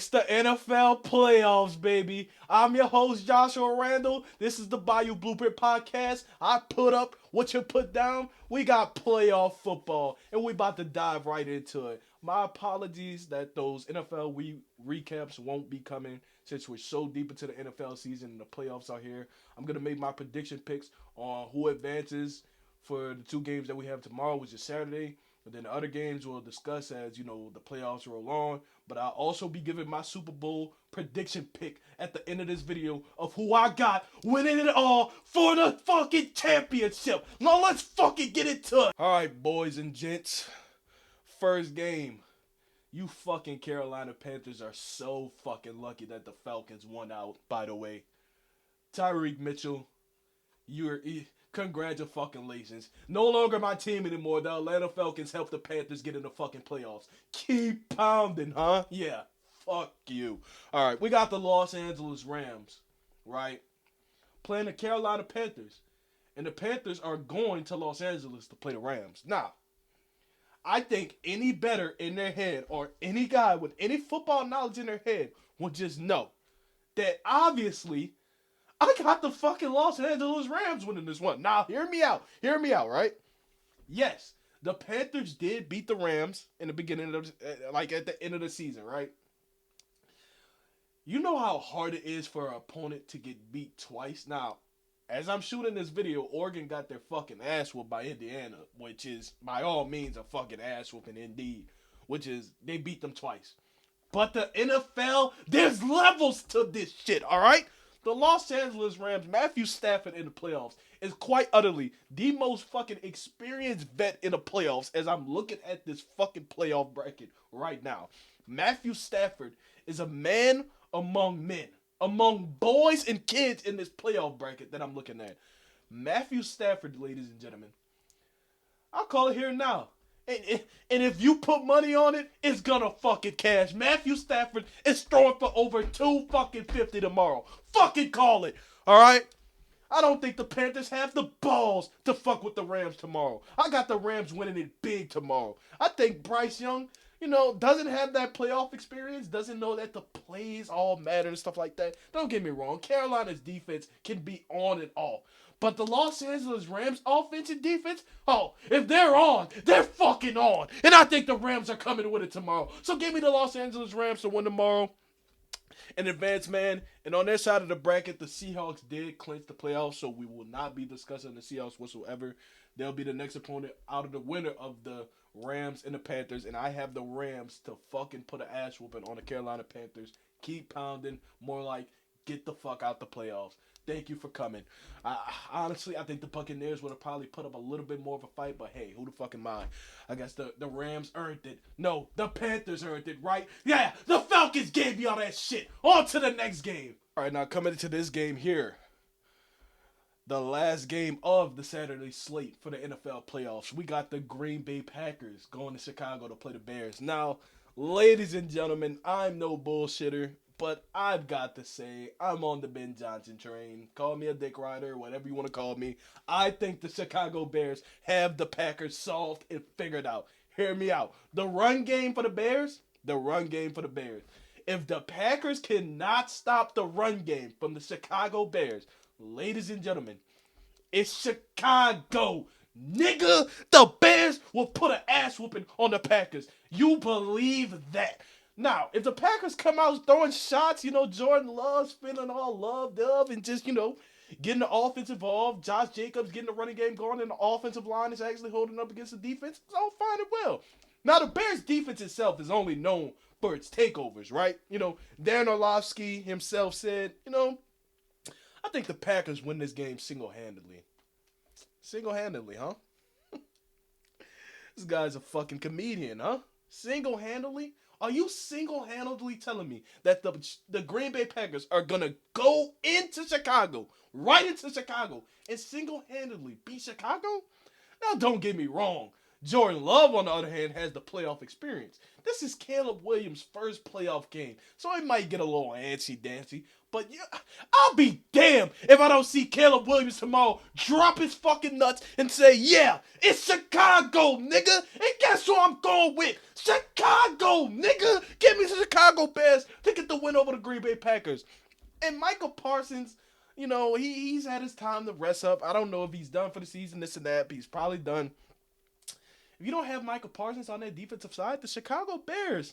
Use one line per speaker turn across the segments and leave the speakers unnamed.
It's the NFL playoffs, baby. I'm your host, Joshua Randall. This is the Bayou Blueprint podcast. I put up what you put down. We got playoff football, and we about to dive right into it. My apologies that those NFL recaps won't be coming since we're so deep into the NFL season and the playoffs are here. I'm going to make my prediction picks on who advances for the two games that we have tomorrow, which is Saturday. And then the other games we'll discuss as, the playoffs roll on. But I'll also be giving my Super Bowl prediction pick at the end of this video of who I got winning it all for the fucking championship. Now let's fucking get into it. All right, boys and gents. First game. You fucking Carolina Panthers are so fucking lucky that the Falcons won out, by the way. Tyreek Mitchell, congratulations. No longer my team anymore. The Atlanta Falcons helped the Panthers get in the fucking playoffs. Keep pounding, huh? Yeah. Fuck you. All right, we got the Los Angeles Rams, right? Playing the Carolina Panthers. And the Panthers are going to Los Angeles to play the Rams. Now, I think any better in their head or any guy with any football knowledge in their head would just know that obviously I got the fucking Los Angeles Rams winning this one. Now, hear me out. Hear me out, right? Yes, the Panthers did beat the Rams in the beginning of, at the end of the season, right? You know how hard it is for an opponent to get beat twice? Now, as I'm shooting this video, Oregon got their fucking ass whooped by Indiana, which is, by all means, a fucking ass whooping indeed. Which is, they beat them twice. But the NFL, there's levels to this shit, alright? The Los Angeles Rams, Matthew Stafford in the playoffs, is quite utterly the most fucking experienced vet in the playoffs as I'm looking at this fucking playoff bracket right now. Matthew Stafford is a man among men, among boys and kids in this playoff bracket that I'm looking at. Matthew Stafford, ladies and gentlemen, I'll call it here now. And if you put money on it, it's gonna fucking cash. Matthew Stafford is throwing for over 250 tomorrow. Fucking call it. Alright? I don't think the Panthers have the balls to fuck with the Rams tomorrow. I got the Rams winning it big tomorrow. I think Bryce Young, doesn't have that playoff experience, doesn't know that the plays all matter and stuff like that. Don't get me wrong. Carolina's defense can be on and off. But the Los Angeles Rams offense and defense, if they're on, they're fucking on. And I think the Rams are coming to win it tomorrow. So give me the Los Angeles Rams to win tomorrow in advance, man. And on their side of the bracket, the Seahawks did clinch the playoffs, so we will not be discussing the Seahawks whatsoever. They'll be the next opponent out of the winner of the Rams and the Panthers, and I have the Rams to fucking put an ass whooping on the Carolina Panthers. Keep pounding, more like get the fuck out the playoffs. Thank you for coming. Honestly, I think the Buccaneers would have probably put up a little bit more of a fight, but hey, who the fuck am I? I guess the Rams earned it. No, the Panthers earned it, right? Yeah, the Falcons gave me all that shit. On to the next game. All right, now coming into this game here. The last game of the Saturday slate for the NFL playoffs. We got the Green Bay Packers going to Chicago to play the Bears. Now, ladies and gentlemen, I'm no bullshitter. But I've got to say, I'm on the Ben Johnson train. Call me a dick rider, whatever you want to call me. I think the Chicago Bears have the Packers solved and figured out. Hear me out. The run game for the Bears. If the Packers cannot stop the run game from the Chicago Bears, ladies and gentlemen, it's Chicago. Nigga, the Bears will put an ass whooping on the Packers. You believe that? Now, if the Packers come out throwing shots, Jordan Love spinning all loved up and just, getting the offense involved, Josh Jacobs getting the running game going, and the offensive line is actually holding up against the defense, it's all fine and well. Now, the Bears' defense itself is only known for its takeovers, right? Darren Orlovsky himself said, I think the Packers win this game single-handedly. Single-handedly, huh? This guy's a fucking comedian, huh? Single-handedly? Are you single-handedly telling me that the Green Bay Packers are going to go into Chicago, right into Chicago, and single-handedly beat Chicago? Now, don't get me wrong. Jordan Love, on the other hand, has the playoff experience. This is Caleb Williams' first playoff game, so he might get a little antsy-dancy. But yeah, I'll be damned if I don't see Caleb Williams tomorrow drop his fucking nuts and say, yeah, it's Chicago, nigga. And guess who I'm going with? Chicago, nigga. Give me the Chicago Bears to get the win over the Green Bay Packers. And Michael Parsons, you know, he's had his time to rest up. I don't know if he's done for the season, this and that, but he's probably done. If you don't have Michael Parsons on that defensive side, the Chicago Bears,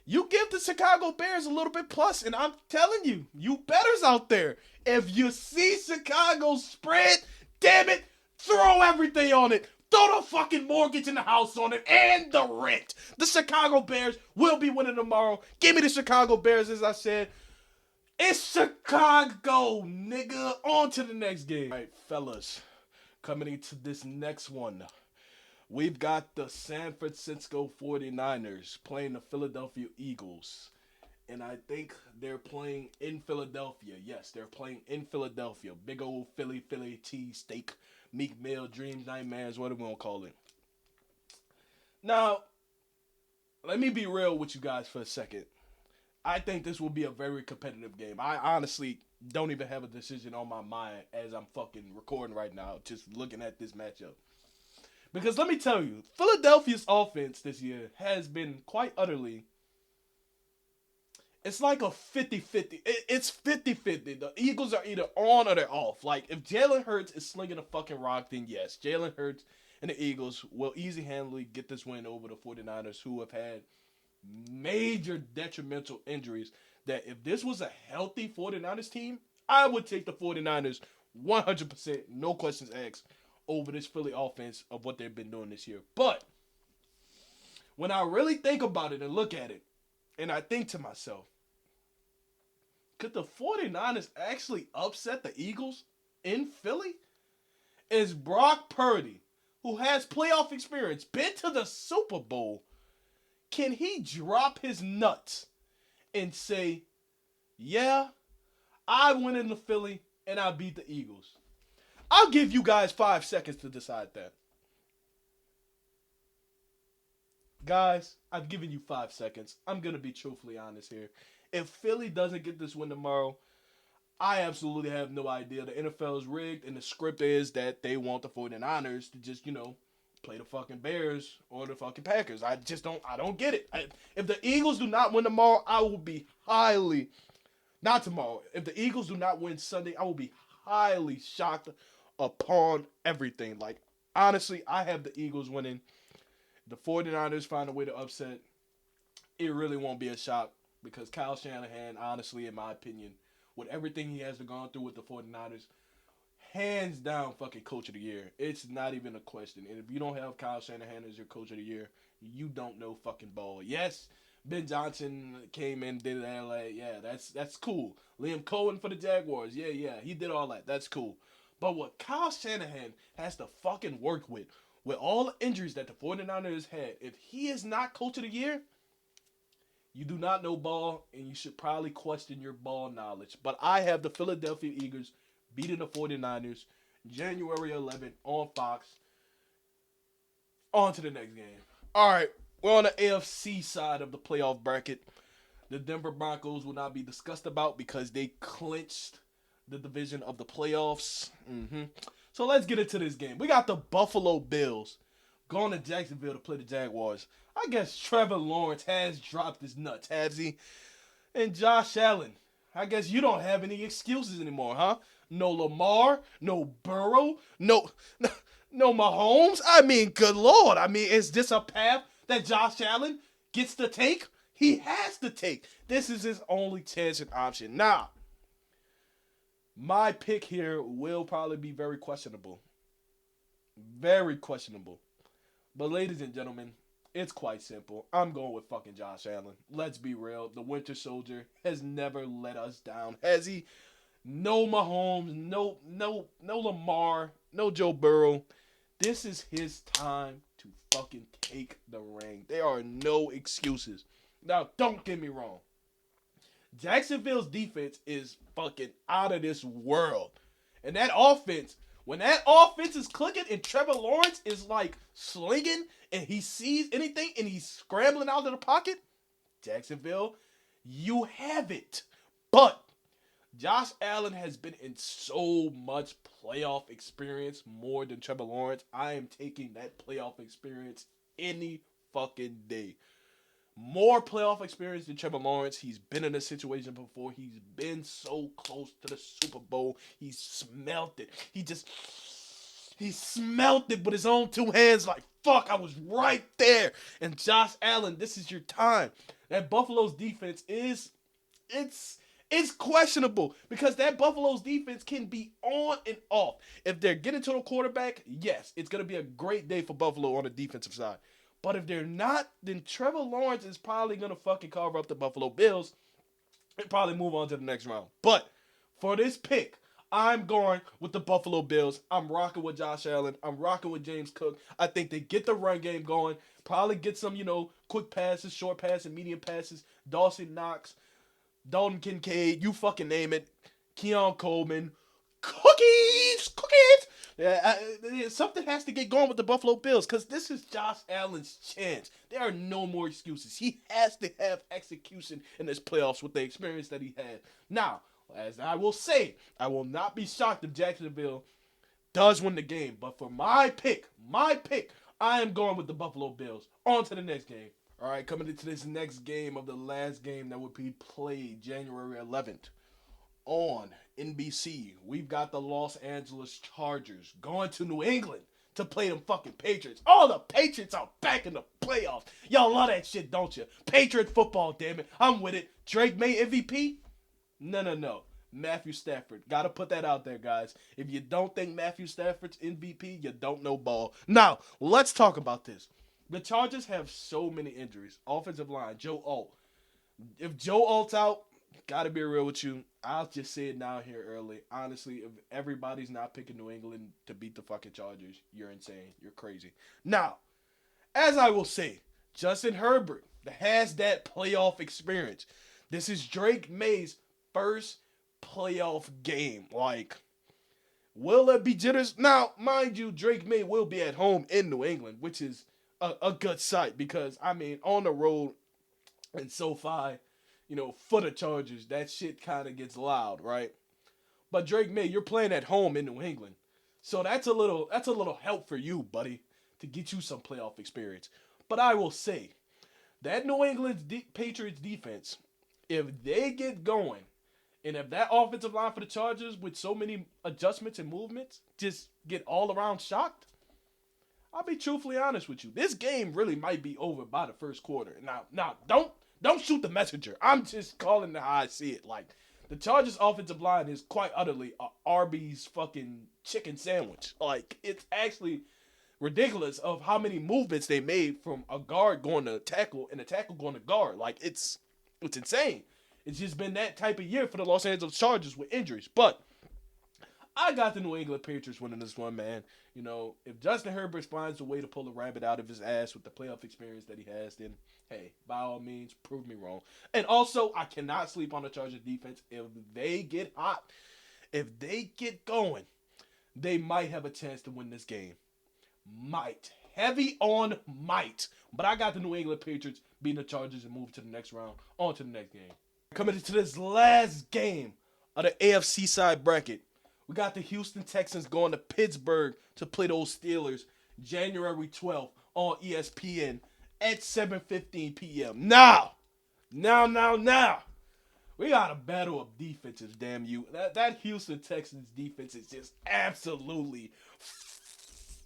you give the Chicago Bears a little bit plus, and I'm telling you, you bettors out there, if you see Chicago spread, damn it, throw everything on it. Throw the fucking mortgage in the house on it and the rent. The Chicago Bears will be winning tomorrow. Give me the Chicago Bears, as I said. It's Chicago, nigga. On to the next game. All right, fellas, coming into this next one. We've got the San Francisco 49ers playing the Philadelphia Eagles. And I think they're playing in Philadelphia. Yes, they're playing in Philadelphia. Big old Philly cheese steak, Meek Mill, dreams, nightmares, whatever we want to call it. Now, let me be real with you guys for a second. I think this will be a very competitive game. I honestly don't even have a decision on my mind as I'm fucking recording right now, just looking at this matchup. Because let me tell you, Philadelphia's offense this year has been quite utterly, it's like a 50-50. It's 50-50. The Eagles are either on or they're off. Like, if Jalen Hurts is slinging a fucking rock, then yes, Jalen Hurts and the Eagles will easy-handedly get this win over the 49ers, who have had major detrimental injuries that if this was a healthy 49ers team, I would take the 49ers 100%, no questions asked, over this Philly offense of what they've been doing this year. But when I really think about it and look at it, and I think to myself, could the 49ers actually upset the Eagles in Philly? Is Brock Purdy, who has playoff experience, been to the Super Bowl, can he drop his nuts and say, yeah, I went into Philly and I beat the Eagles? I'll give you guys 5 seconds to decide that. Guys, I've given you 5 seconds. I'm going to be truthfully honest here. If Philly doesn't get this win tomorrow, I absolutely have no idea. The NFL is rigged, and the script is that they want the 49ers to just, play the fucking Bears or the fucking Packers. I don't get it. If the Eagles do not win tomorrow, I will be highly, not tomorrow, if the Eagles do not win Sunday, I will be highly shocked upon everything. Like, honestly, I have the Eagles winning. The 49ers find a way to upset. It really won't be a shock because Kyle Shanahan, honestly, in my opinion, with everything he has gone through with the 49ers, hands down fucking coach of the year. It's not even a question. And if you don't have Kyle Shanahan as your coach of the year, you don't know fucking ball. Yes, Ben Johnson came in, did that. Like, yeah, that's cool. Liam Cohen for the Jaguars. Yeah, he did all that. That's cool. But what Kyle Shanahan has to fucking work with all the injuries that the 49ers had, if he is not coach of the year, you do not know ball, and you should probably question your ball knowledge. But I have the Philadelphia Eagles beating the 49ers January 11th on Fox. On to the next game. All right, we're on the AFC side of the playoff bracket. The Denver Broncos will not be discussed about because they clinched the division of the playoffs. So let's get into this game. We got the Buffalo Bills going to Jacksonville to play the Jaguars. I guess Trevor Lawrence has dropped his nuts, has he? And Josh Allen, I guess you don't have any excuses anymore, huh? No Lamar, no Burrow, no Mahomes. I mean, good Lord. I mean, is this a path that Josh Allen gets to take? He has to take. This is his only chance and option. Now, my pick here will probably be very questionable. Very questionable. But ladies and gentlemen, it's quite simple. I'm going with fucking Josh Allen. Let's be real. The Winter Soldier has never let us down, has he? No Mahomes, no Lamar, no Joe Burrow. This is his time to fucking take the ring. There are no excuses. Now, don't get me wrong. Jacksonville's defense is fucking out of this world. And that offense When that offense is clicking and Trevor Lawrence is like slinging and he sees anything and he's scrambling out of the pocket, Jacksonville, you have it. But Josh Allen has been in so much playoff experience more than Trevor Lawrence. I am taking that playoff experience any fucking day. More playoff experience than Trevor Lawrence. He's been in a situation before. He's been so close to the Super Bowl. He smelt it. He smelt it with his own two hands like, fuck, I was right there. And Josh Allen, this is your time. That Buffalo's defense it's questionable because that Buffalo's defense can be on and off. If they're getting to the quarterback, yes, it's going to be a great day for Buffalo on the defensive side. But if they're not, then Trevor Lawrence is probably going to fucking cover up the Buffalo Bills and probably move on to the next round. But for this pick, I'm going with the Buffalo Bills. I'm rocking with Josh Allen. I'm rocking with James Cook. I think they get the run game going. Probably get some, quick passes, short passes, medium passes. Dawson Knox, Dalton Kincaid, you fucking name it. Keon Coleman. Cookies! Yeah, something has to get going with the Buffalo Bills because this is Josh Allen's chance. There are no more excuses. He has to have execution in this playoffs with the experience that he had. Now, as I will say, I will not be shocked if Jacksonville does win the game. But for my pick, I am going with the Buffalo Bills. On to the next game. All right, coming into this next game of the last game that will be played January 11th on NBC. We've got the Los Angeles Chargers going to New England to play them fucking Patriots. All the Patriots are back in the playoffs. Y'all love that shit, don't you? Patriot football, damn it. I'm with it. Drake May MVP? No. Matthew Stafford. Gotta put that out there, guys. If you don't think Matthew Stafford's MVP, you don't know ball. Now, let's talk about this. The Chargers have so many injuries. Offensive line, Joe Alt. If Joe Alt's out, gotta be real with you. I'll just say it now here early. Honestly, if everybody's not picking New England to beat the fucking Chargers, you're insane. You're crazy. Now, as I will say, Justin Herbert has that playoff experience. This is Drake May's first playoff game. Like, will it be jitters? Now, mind you, Drake May will be at home in New England, which is a good sight because, on the road in SoFi, for the Chargers, that shit kind of gets loud, right? But Drake May, you're playing at home in New England. So that's a little help for you, buddy, to get you some playoff experience. But I will say, that New England Patriots defense, if they get going, and if that offensive line for the Chargers with so many adjustments and movements just get all around shocked, I'll be truthfully honest with you. This game really might be over by the first quarter. Now, don't shoot the messenger. I'm just calling it how I see it. Like, the Chargers offensive line is quite utterly a Arby's fucking chicken sandwich. Like, it's actually ridiculous of how many movements they made from a guard going to tackle and a tackle going to guard. Like, it's insane. It's just been that type of year for the Los Angeles Chargers with injuries. But I got the New England Patriots winning this one, man. If Justin Herbert finds a way to pull a rabbit out of his ass with the playoff experience that he has, then, hey, by all means, prove me wrong. And also, I cannot sleep on the Chargers defense. If they get hot, if they get going, they might have a chance to win this game. Might. Heavy on might. But I got the New England Patriots beating the Chargers and move to the next round. On to the next game. Coming into this last game of the AFC side bracket, we got the Houston Texans going to Pittsburgh to play those Steelers January 12th on ESPN at 7:15 p.m. Now. We got a battle of defenses, damn you. That Houston Texans defense is just absolutely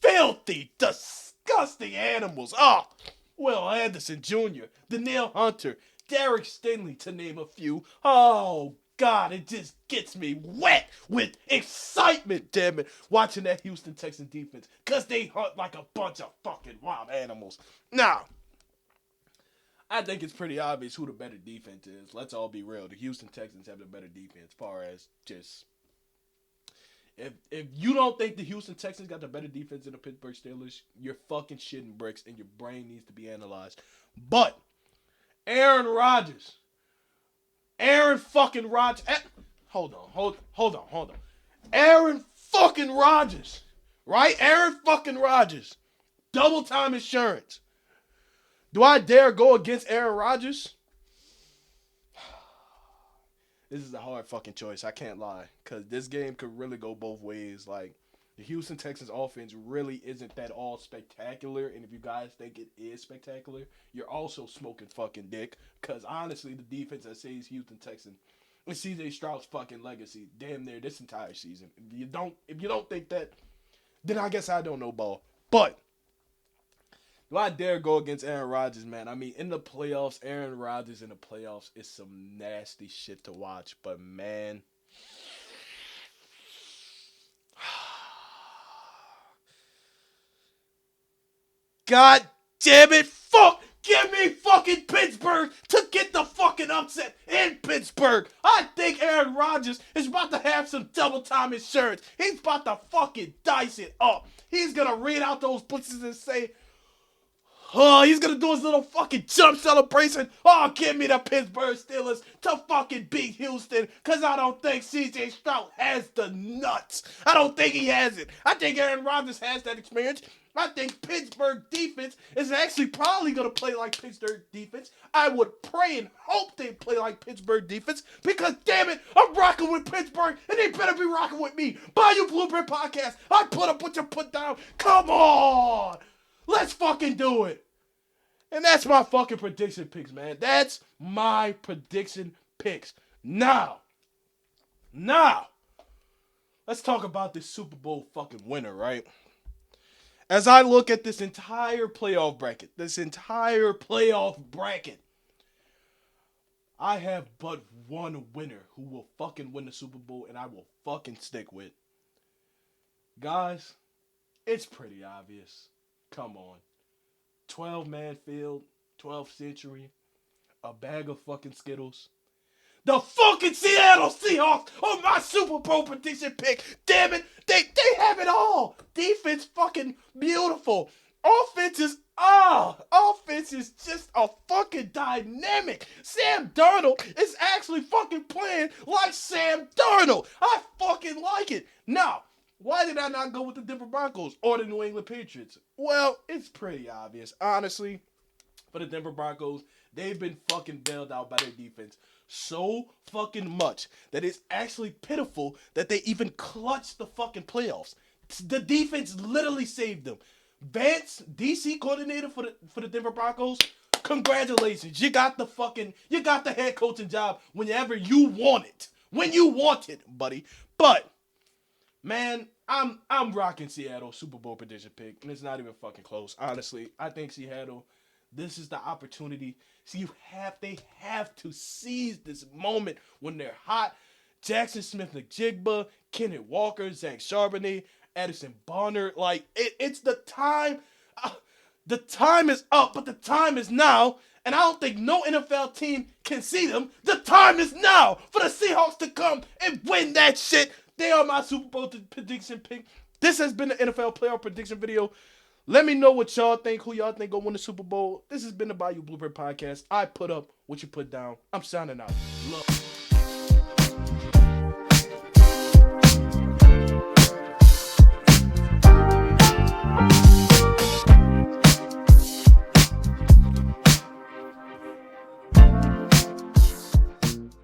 filthy, disgusting animals. Will Anderson Jr., Danielle Hunter, Derek Stingley, to name a few. Oh, God, it just gets me wet with excitement, damn it, watching that Houston Texans defense, because they hunt like a bunch of fucking wild animals. Now, I think it's pretty obvious who the better defense is. Let's all be real. The Houston Texans have the better defense as far as just... If you don't think the Houston Texans got the better defense than the Pittsburgh Steelers, you're fucking shitting bricks and your brain needs to be analyzed. But Aaron fucking Rodgers. Hold on. Aaron fucking Rodgers. Right? Aaron fucking Rodgers. Double time insurance. Do I dare go against Aaron Rodgers? This is a hard fucking choice. I can't lie. Because this game could really go both ways. Like, the Houston Texans offense really isn't that all spectacular. And if you guys think it is spectacular, you're also smoking fucking dick. Because honestly, the defense that saves Houston Texans is CJ Stroud's fucking legacy. Damn near this entire season. If you don't think that, then I guess I don't know ball. But do I dare go against Aaron Rodgers, man? I mean, in the playoffs, Aaron Rodgers in the playoffs is some nasty shit to watch. But, man, God damn it, fuck! Give me fucking Pittsburgh to get the fucking upset in Pittsburgh. I think Aaron Rodgers is about to have some double time insurance. He's about to fucking dice it up. He's gonna read out those blitzes and say, oh, he's gonna do his little fucking jump celebration. Oh, give me the Pittsburgh Steelers to fucking beat Houston. Cause I don't think CJ Stroud has the nuts. I don't think he has it. I think Aaron Rodgers has that experience. I think Pittsburgh defense is actually probably gonna play like Pittsburgh defense. I would pray and hope they play like Pittsburgh defense. Because damn it, I'm rocking with Pittsburgh and they better be rocking with me. Bayou Blueprint podcast. I put up what you put down. Come on. Let's fucking do it. And that's my fucking prediction picks, man. That's my prediction picks. Now, let's talk about this Super Bowl fucking winner, right? As I look at this entire playoff bracket, I have but one winner who will fucking win the Super Bowl and I will fucking stick with. Guys, it's pretty obvious. Come on. 12-man field, 12th century, a bag of fucking Skittles. The fucking Seattle Seahawks are my Super Bowl prediction pick. Damn it, they have it all. Defense fucking beautiful. Offense is just a fucking dynamic. Sam Darnold is actually fucking playing like Sam Darnold. I fucking like it. Now, why did I not go with the Denver Broncos or the New England Patriots? Well, it's pretty obvious. Honestly, for the Denver Broncos, they've been fucking bailed out by their defense so fucking much that it's actually pitiful that they even clutched the fucking playoffs. The defense literally saved them. Vance, DC coordinator for the Denver Broncos, congratulations. You got the head coaching job whenever you want it. When you want it, buddy. But man, I'm rocking Seattle Super Bowl prediction pick, and it's not even fucking close. Honestly, I think Seattle, this is the opportunity. See, they have to seize this moment when they're hot. Jackson Smith-Njigba, Kenneth Walker, Zach Charbonnet, Addison Bonner, like it's the time. The time is up, but the time is now. And I don't think no NFL team can see them. The time is now for the Seahawks to come and win that shit. They are my Super Bowl prediction pick. This has been the NFL playoff prediction video. Let me know what y'all think, who y'all think gonna win the Super Bowl. This has been the Bayou Blueprint podcast. I put up what you put down. I'm signing out. Love.